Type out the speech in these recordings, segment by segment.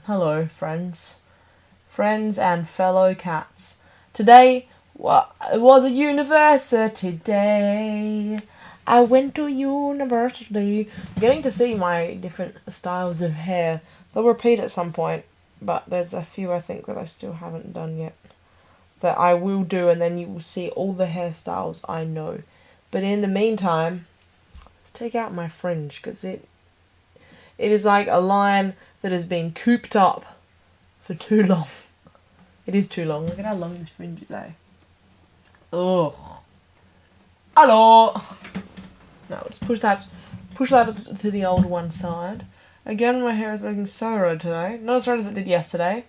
Hello, friends. Friends and fellow cats. Today, it was a university day. I went to university. Getting to see my different styles of hair. They'll repeat at some point, but there's a few I think that I still haven't done yet. That I will do, and then you will see all the hairstyles I know. But in the meantime, let's take out my fringe, because it is like a line that has been cooped up for too long. It is too long. Look at how long this fringe is, eh? Ugh. Hello! No, just push that to the old one side. Again, my hair is looking so red today. Not as red as it did yesterday,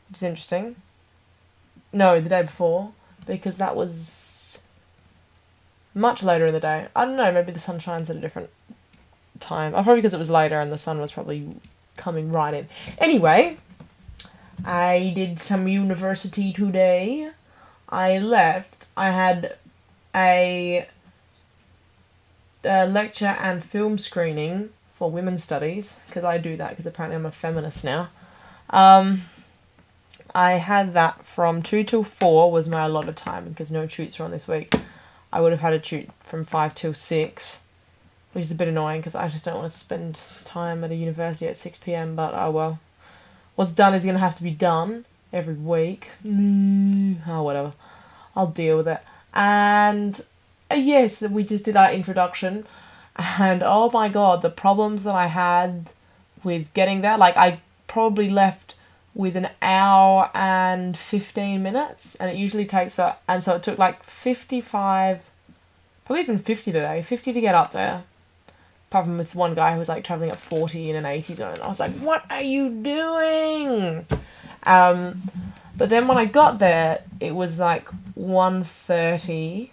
which is interesting. No, the day before, because that was much later in the day. I don't know, maybe the sun shines at a different time. Probably because it was later and the sun was probably coming right in. Anyway, I did some university today. I left. I had a lecture and film screening for women's studies, because I do that because apparently I'm a feminist now. I had that from 2 till 4 was my allotted time, because no tutes were on this week. I would have had a tute from 5 till 6, which is a bit annoying because I just don't want to spend time at a university at 6 p.m, but oh well. What's done is going to have to be done every week. Oh, whatever. I'll deal with it. And yes, we just did our introduction, and oh my god, the problems that I had with getting there. Like, I probably left with an hour and 15 minutes, and it usually takes, and so it took like 55, probably even 50 today, 50 to get up there. Apart from this one guy who was like travelling at 40 in an 80 zone. I was like, what are you doing? But then when I got there, it was like 1:30,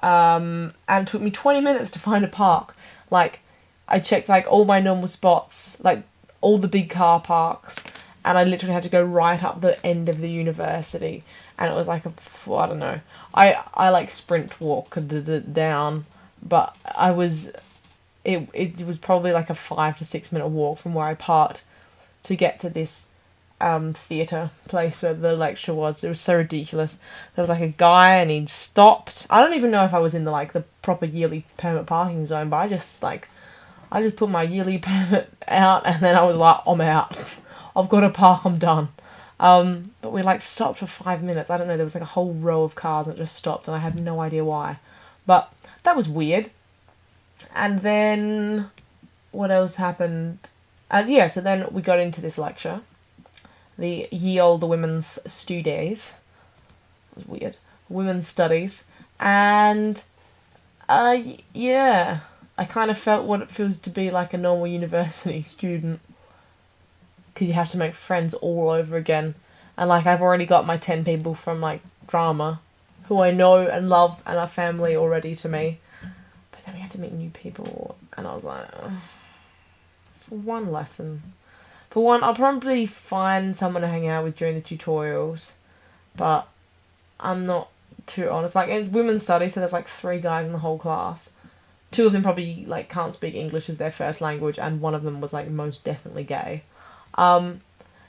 and it took me 20 minutes to find a park. Like, I checked like all my normal spots, like all the big car parks, and I literally had to go right up the end of the university, and it was like I don't know. I like sprint walk down, but it was probably like a 5 to 6 minute walk from where I parked to get to this theatre place where the lecture was. It was so ridiculous. There was like a guy and he'd stopped. I don't even know if I was in the proper yearly permit parking zone, but I just put my yearly permit out, and then I was like, I'm out. I've got to park, I'm done. But we stopped for 5 minutes. I don't know, there was like a whole row of cars and it just stopped, and I had no idea why. But that was weird. And then what else happened? So then we got into this lecture, the ye olde women's studies. It was weird. Women's studies. And I kind of felt what it feels to be like a normal university student, because you have to make friends all over again. And I've already got my 10 people from drama who I know and love and are family already to me. But then we had to meet new people, and I was like, it's one lesson. For one, I'll probably find someone to hang out with during the tutorials, but I'm not too honest. It's women's studies, so there's 3 guys in the whole class. 2 of them probably can't speak English as their first language, and one of them was most definitely gay. And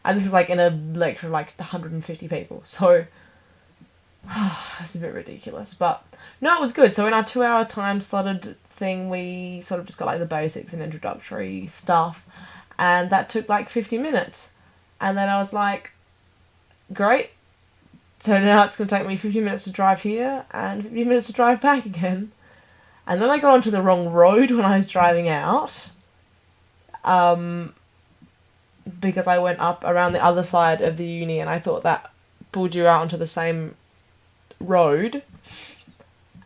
this is in a lecture of 150 people, so it's a bit ridiculous, but no, it was good. So in our 2-hour time slotted thing, we sort of just got the basics and introductory stuff, and that took 50 minutes, and then I was like, great, so now it's going to take me 50 minutes to drive here and 50 minutes to drive back again. And then I got onto the wrong road when I was driving out, because I went up around the other side of the uni, and I thought that pulled you out onto the same road,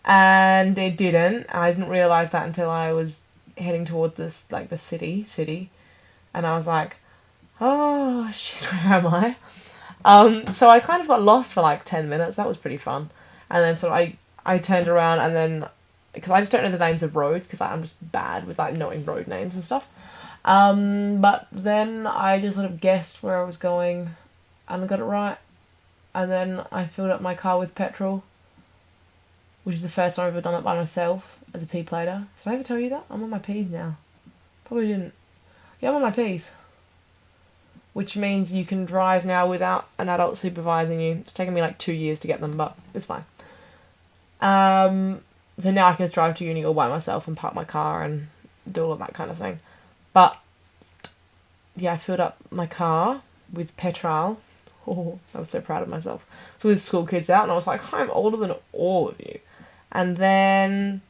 and it didn't. I didn't realise that until I was heading towards this, the city, and I was like, oh shit, where am I? So I kind of got lost for 10 minutes. That was pretty fun. And then so I turned around, and then, because I just don't know the names of roads, because I'm just bad with knowing road names and stuff. But then I just sort of guessed where I was going, and I got it right. And then I filled up my car with petrol, which is the first time I've ever done it by myself as a pea plater. Did I ever tell you that? I'm on my peas now. Probably didn't. Yeah, I'm on my peas. which means you can drive now without an adult supervising you. It's taken me like 2 years to get them, but it's fine. So now I can just drive to uni all by myself and park my car and do all of that kind of thing. But yeah, I filled up my car with petrol. Oh, I was so proud of myself. So with school kids out, and I was like, I'm older than all of you. And then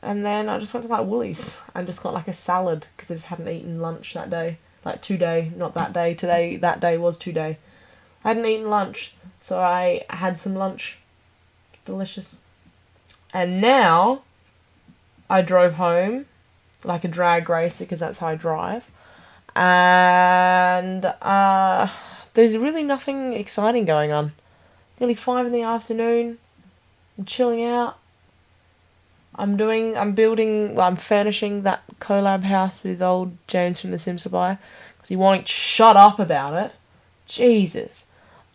I just went to like Woolies and just got like a salad because I just hadn't eaten lunch that day. Like today, not that day. Today, that day was today. I hadn't eaten lunch, so I had some lunch. Delicious. And now I drove home like a drag racer because that's how I drive. And there's really nothing exciting going on. Nearly 5 in the afternoon. I'm chilling out. I'm furnishing that collab house with old James from the Sim Supply because he won't shut up about it. Jesus.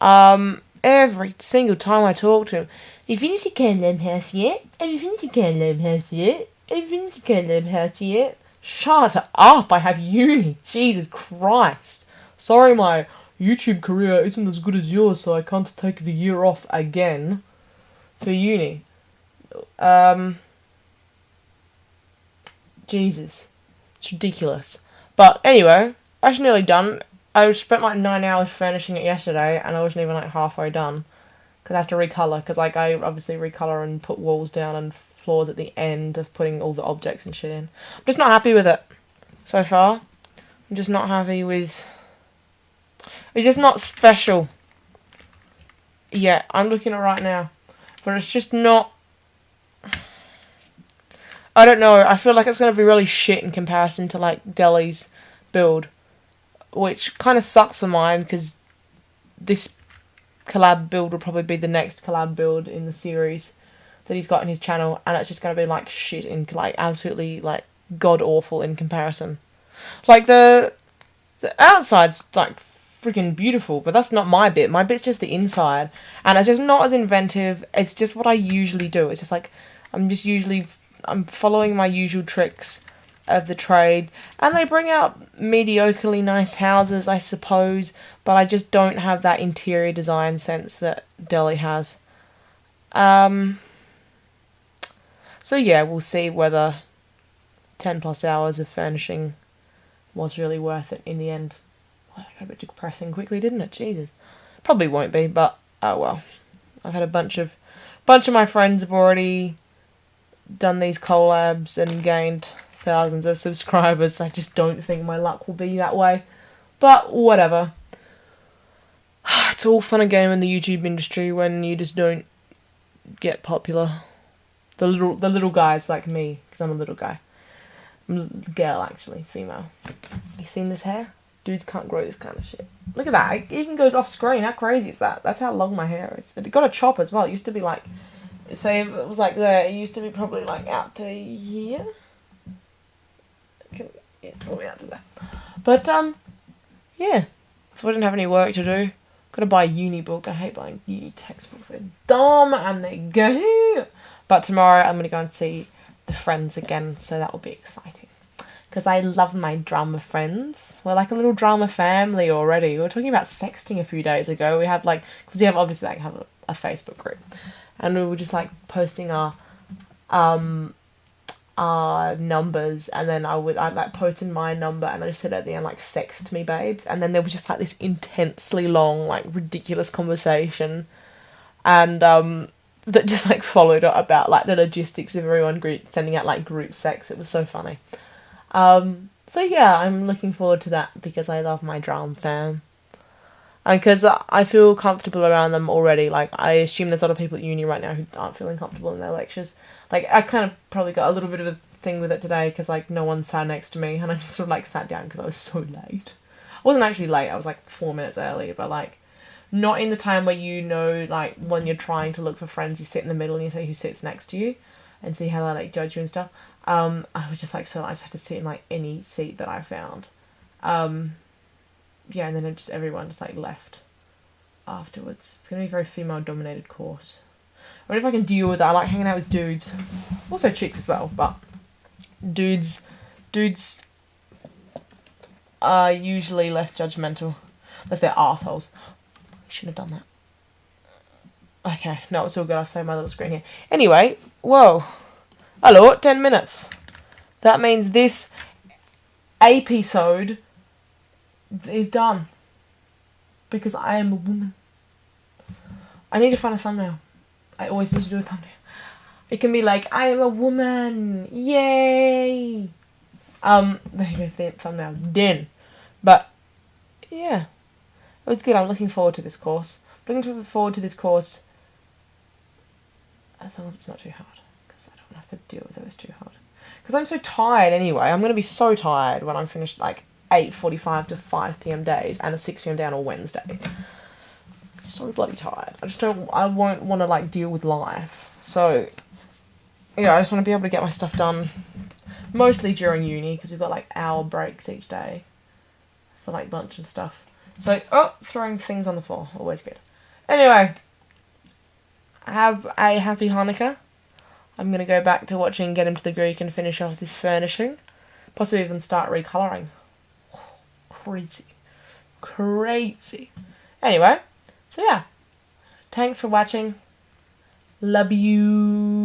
Every single time I talk to him, have you finished your collab house yet? Have you finished your collab house yet? Have you finished your collab house yet? Shut up, I have uni. Jesus Christ. Sorry, my YouTube career isn't as good as yours, so I can't take the year off again for uni. Jesus. It's ridiculous. But anyway, I was nearly done. I spent like 9 hours furnishing it yesterday, and I wasn't even like halfway done. Because I have to recolor, because like I obviously recolor and put walls down and floors at the end of putting all the objects and shit in. I'm just not happy with it so far. I'm just not happy with... It's just not special. Yeah, I'm looking at it right now. But it's just not... I don't know, I feel like it's going to be really shit in comparison to like Deli's build. Which kind of sucks for mine, because this collab build will probably be the next collab build in the series that he's got in his channel, and it's just going to be like shit in like absolutely like god awful in comparison. Like the outside's like freaking beautiful, but that's not my bit. My bit's just the inside, and it's just not as inventive. It's just what I usually do. It's just like I'm following my usual tricks of the trade, and they bring out mediocrely nice houses, I suppose, but I just don't have that interior design sense that Deli has. So yeah, we'll see whether 10 plus hours of furnishing was really worth it in the end. Well, that got a bit depressing quickly, didn't it? Jesus. Probably won't be, but oh well. I've had a bunch of my friends have already done these collabs and gained thousands of subscribers. I just don't think my luck will be that way. But whatever. It's all fun and game in the YouTube industry when you just don't get popular. The little guys like me, because I'm a little guy. I'm a girl, actually, female. You seen this hair? Dudes can't grow this kind of shit. Look at that. It even goes off screen. How crazy is that? That's how long my hair is. It got a chop as well. It used to be like, say if it was like there, it used to be probably like out to here. Yeah, probably out to there. But, yeah. So I didn't have any work to do. Gotta buy a uni book. I hate buying uni textbooks. They're dumb and they go. But tomorrow I'm gonna go and see the friends again, so that will be exciting. Because I love my drama friends. We're like a little drama family already. We were talking about sexting a few days ago. We had like, because we have obviously like have a Facebook group. And we were just like posting our numbers, and then I'd like post in my number, and I just said at the end like sext me babes, and then there was just like this intensely long like ridiculous conversation, and that just like followed up about like the logistics of everyone sending out like group sex. It was so funny. So yeah, I'm looking forward to that because I love my drama fam. And because I feel comfortable around them already. Like, I assume there's a lot of people at uni right now who aren't feeling comfortable in their lectures. Like, I kind of probably got a little bit of a thing with it today because, like, no one sat next to me. And I just sort of, like, sat down because I was so late. I wasn't actually late. I was, like, 4 minutes early. But, like, not in the time where you know, like, when you're trying to look for friends, you sit in the middle and you see who sits next to you. And see how they, like, judge you and stuff. I was just, like, so I just had to sit in, like, any seat that I found. Yeah, and then everyone just like left afterwards. It's gonna be a very female-dominated course. I wonder if I can deal with that. I like hanging out with dudes, also chicks as well, but dudes are usually less judgmental. Unless they're arseholes. Shouldn't have done that. Okay, no, it's all good. I'll save my little screen here. Anyway, whoa. Hello, 10 minutes. That means this episode is done. Because I am a woman. I need to find a thumbnail. I always need to do a thumbnail. It can be like, I am a woman. Yay. There you go, thumbnail. Done. But, yeah. It was good. I'm looking forward to this course. Looking forward to this course as long as it's not too hard. Because I don't have to deal with it. It's too hard. Because I'm so tired anyway. I'm going to be so tired when I'm finished like 8:45 to 5 p.m. days and a 6 p.m. day on a Wednesday. So bloody tired. I won't want to like deal with life. So, yeah, I just want to be able to get my stuff done. Mostly during uni, because we've got like hour breaks each day for like lunch and stuff. So, throwing things on the floor, always good. Anyway, have a happy Hanukkah. I'm going to go back to watching Get Him to the Greek and finish off this furnishing. Possibly even start recolouring. Crazy. Crazy. Anyway, so yeah. Thanks for watching. Love you.